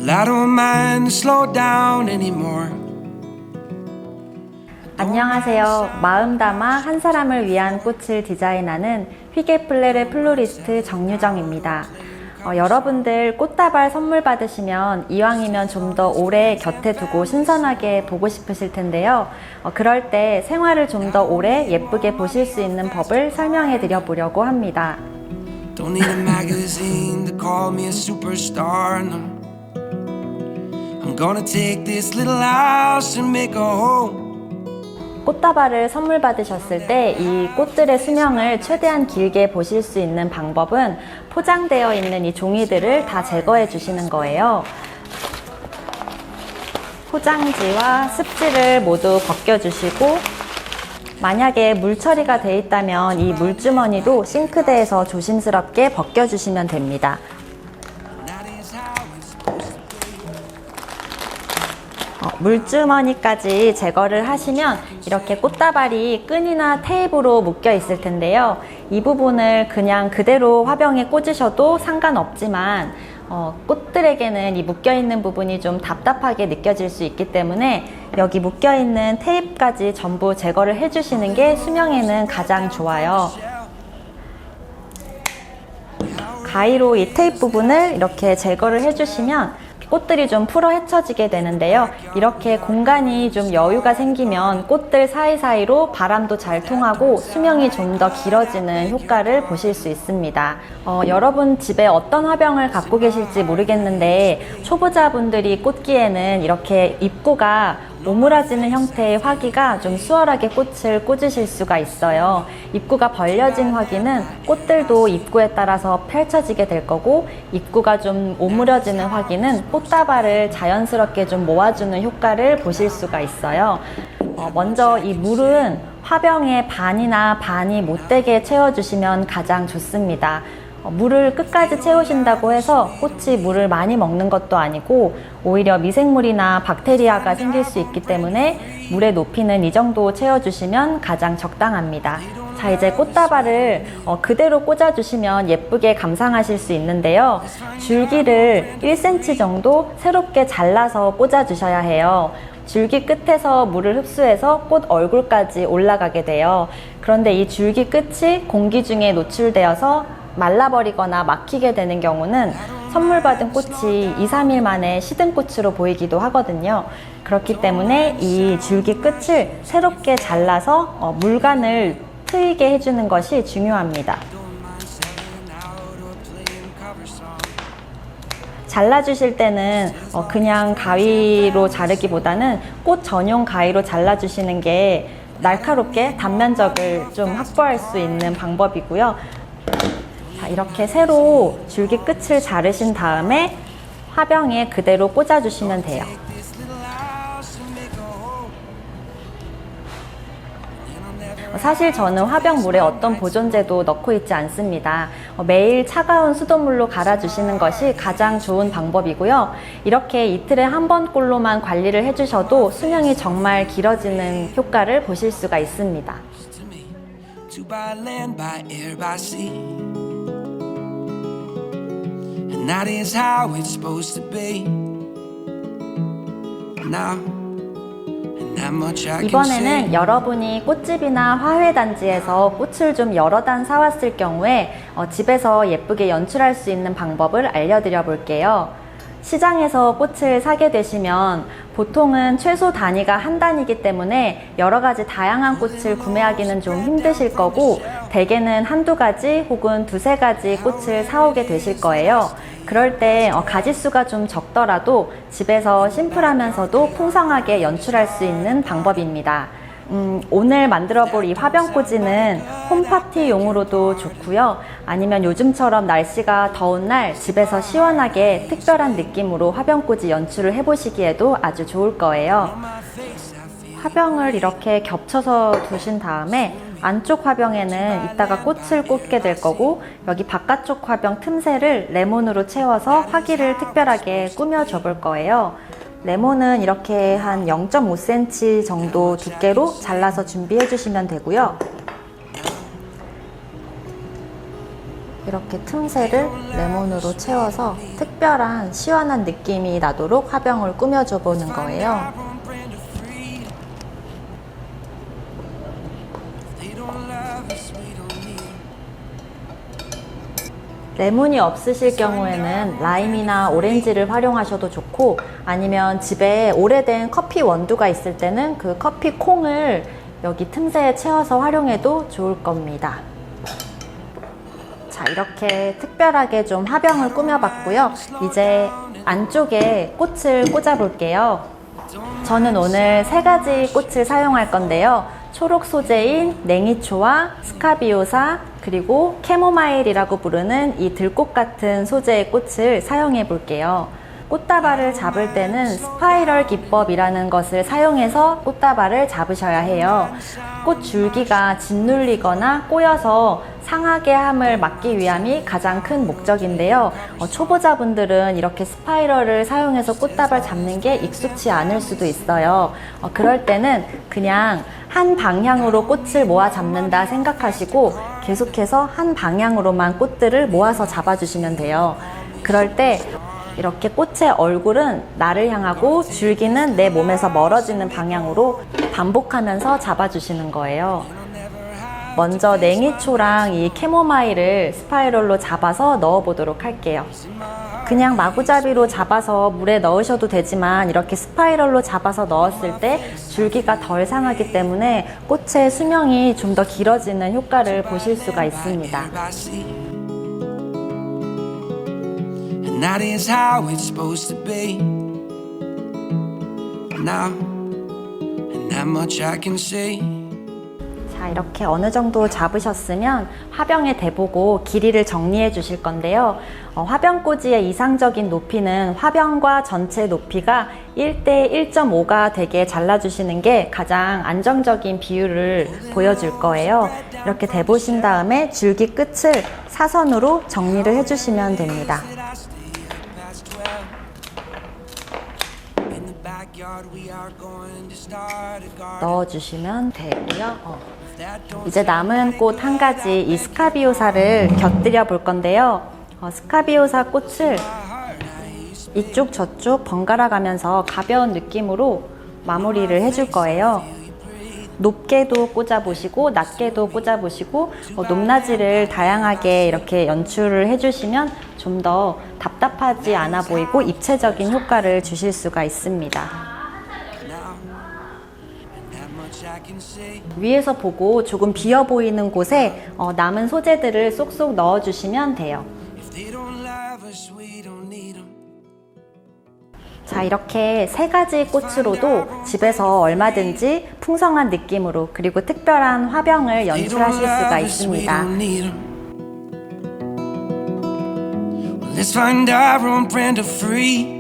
Well, I don't mind to slow down anymore. 안녕하세요. 마음 담아 한 사람을 위한 꽃을 디자인하는 휘게플레르 플로리스트 정유정입니다. 여러분들 꽃다발 선물 받으시면 이왕이면 좀 더 오래 곁에 두고 신선하게 보고 싶으실 텐데요. 그럴 때 생활을 좀 더 오래 예쁘게 보실 수 있는 법을 설명해 드려 보려고 합니다. Don't need a magazine to call me a superstar. No. I'm gonna take this little house and make a home. 꽃다발을 선물 받으셨을 때 이 꽃들의 수명을 최대한 길게 보실 수 있는 방법은 포장되어 있는 이 종이들을 다 제거해 주시는 거예요. 포장지와 습지를 모두 벗겨주시고, 만약에 물 처리가 돼 있다면 이 물주머니도 싱크대에서 조심스럽게 벗겨주시면 됩니다. 물주머니까지 제거를 하시면 이렇게 꽃다발이 끈이나 테이프로 묶여 있을 텐데요. 이 부분을 그냥 그대로 화병에 꽂으셔도 상관없지만 꽃들에게는 이 묶여있는 부분이 좀 답답하게 느껴질 수 있기 때문에 여기 묶여있는 테이프까지 전부 제거를 해주시는 게 수명에는 가장 좋아요. 가위로 이 테이프 부분을 이렇게 제거를 해주시면 꽃들이 좀 풀어 헤쳐지게 되는데요. 이렇게 공간이 좀 여유가 생기면 꽃들 사이사이로 바람도 잘 통하고 수명이 좀 더 길어지는 효과를 보실 수 있습니다. 여러분 집에 어떤 화병을 갖고 계실지 모르겠는데 초보자분들이 꽂기에는 이렇게 입구가 오므라지는 형태의 화기가 좀 수월하게 꽃을 꽂으실 수가 있어요. 입구가 벌려진 화기는 꽃들도 입구에 따라서 펼쳐지게 될 거고, 입구가 좀 오므려지는 화기는 꽃다발을 자연스럽게 좀 모아주는 효과를 보실 수가 있어요. 먼저 이 물은 화병의 반이나 반이 못 되게 채워주시면 가장 좋습니다. 물을 끝까지 채우신다고 해서 꽃이 물을 많이 먹는 것도 아니고 오히려 미생물이나 박테리아가 생길 수 있기 때문에 물의 높이는 이 정도 채워주시면 가장 적당합니다. 자, 이제 꽃다발을 그대로 꽂아주시면 예쁘게 감상하실 수 있는데요. 줄기를 1cm 정도 새롭게 잘라서 꽂아주셔야 해요. 줄기 끝에서 물을 흡수해서 꽃 얼굴까지 올라가게 돼요. 그런데 이 줄기 끝이 공기 중에 노출되어서 말라버리거나 막히게 되는 경우는 선물 받은 꽃이 2-3일 만에 시든 꽃으로 보이기도 하거든요. 그렇기 때문에 이 줄기 끝을 새롭게 잘라서 물간을 트이게 해주는 것이 중요합니다. 잘라주실 때는 그냥 가위로 자르기보다는 꽃 전용 가위로 잘라주시는 게 날카롭게 단면적을 좀 확보할 수 있는 방법이고요. 자, 이렇게 새로 줄기 끝을 자르신 다음에 화병에 그대로 꽂아주시면 돼요. 사실 저는 화병물에 어떤 보존제도 넣고 있지 않습니다. 매일 차가운 수돗물로 갈아주시는 것이 가장 좋은 방법이고요. 이렇게 이틀에 한 번꼴로만 관리를 해주셔도 수명이 정말 길어지는 효과를 보실 수가 있습니다. To by land, by air, by sea. And that is how it's supposed to be. Now, and that much I can 이번에는 say. 여러분이 꽃집이나 화훼단지에서 꽃을 좀 여러 단 사왔을 경우에 집에서 예쁘게 연출할 수 있는 방법을 알려드려 볼게요. 시장에서 꽃을 사게 되시면 보통은 최소 단위가 한 단이기 때문에 여러 가지 다양한 꽃을 구매하기는 좀 힘드실 거고, 대개는 한두 가지 혹은 두세 가지 꽃을 사오게 되실 거예요. 그럴 때 가지수가 좀 적더라도 집에서 심플하면서도 풍성하게 연출할 수 있는 방법입니다. 오늘 만들어 볼 이 화병꽂이는 홈파티용으로도 좋고요. 아니면 요즘처럼 날씨가 더운 날 집에서 시원하게 특별한 느낌으로 화병꽂이 연출을 해보시기에도 아주 좋을 거예요. 화병을 이렇게 겹쳐서 두신 다음에 안쪽 화병에는 이따가 꽃을 꽂게 될 거고, 여기 바깥쪽 화병 틈새를 레몬으로 채워서 화기를 특별하게 꾸며줘 볼 거예요. 레몬은 이렇게 한 0.5cm 정도 두께로 잘라서 준비해 주시면 되고요. 이렇게 틈새를 레몬으로 채워서 특별한 시원한 느낌이 나도록 화병을 꾸며줘 보는 거예요. 레몬이 없으실 경우에는 라임이나 오렌지를 활용하셔도 좋고, 아니면 집에 오래된 커피 원두가 있을 때는 그 커피 콩을 여기 틈새에 채워서 활용해도 좋을 겁니다. 자, 이렇게 특별하게 좀 화병을 꾸며봤고요. 이제 안쪽에 꽃을 꽂아 볼게요. 저는 오늘 3가지 꽃을 사용할 건데요. 초록 소재인 냉이초와 스카비오사, 그리고 캐모마일이라고 부르는 이 들꽃 같은 소재의 꽃을 사용해 볼게요. 꽃다발을 잡을 때는 스파이럴 기법이라는 것을 사용해서 꽃다발을 잡으셔야 해요. 꽃 줄기가 짓눌리거나 꼬여서 상하게 함을 막기 위함이 가장 큰 목적인데요. 초보자분들은 이렇게 스파이럴을 사용해서 꽃다발 잡는 게 익숙치 않을 수도 있어요. 그럴 때는 그냥 한 방향으로 꽃을 모아 잡는다 생각하시고 계속해서 한 방향으로만 꽃들을 모아서 잡아주시면 돼요. 그럴 때 이렇게 꽃의 얼굴은 나를 향하고 줄기는 내 몸에서 멀어지는 방향으로 반복하면서 잡아주시는 거예요. 먼저 냉이초랑 이 캐모마일을 스파이럴로 잡아서 넣어보도록 할게요. 그냥 마구잡이로 잡아서 물에 넣으셔도 되지만 이렇게 스파이럴로 잡아서 넣었을 때 줄기가 덜 상하기 때문에 꽃의 수명이 좀 더 길어지는 효과를 보실 수가 있습니다. And that is how it's supposed to be. Now, and that much I can see. 자, 이렇게 어느 정도 잡으셨으면 화병에 대보고 길이를 정리해 주실 건데요. 화병꽂이의 이상적인 높이는 화병과 전체 높이가 1대 1.5가 되게 잘라주시는 게 가장 안정적인 비율을 보여줄 거예요. 이렇게 대보신 다음에 줄기 끝을 사선으로 정리를 해주시면 됩니다. 넣어주시면 되고요. 이제 남은 꽃 한 가지, 이 스카비오사를 곁들여 볼 건데요. 스카비오사 꽃을 이쪽 저쪽 번갈아 가면서 가벼운 느낌으로 마무리를 해줄 거예요. 높게도 꽂아보시고 낮게도 꽂아보시고 높낮이를 다양하게 이렇게 연출을 해주시면 좀 더 답답하지 않아 보이고 입체적인 효과를 주실 수가 있습니다. 위에서 보고 조금 비어 보이는 곳에 남은 소재들을 쏙쏙 넣어주시면 돼요. 자, 이렇게 3가지 꽃으로도 집에서 얼마든지 풍성한 느낌으로 그리고 특별한 화병을 연출하실 수가 있습니다. Let's find our own brand of free.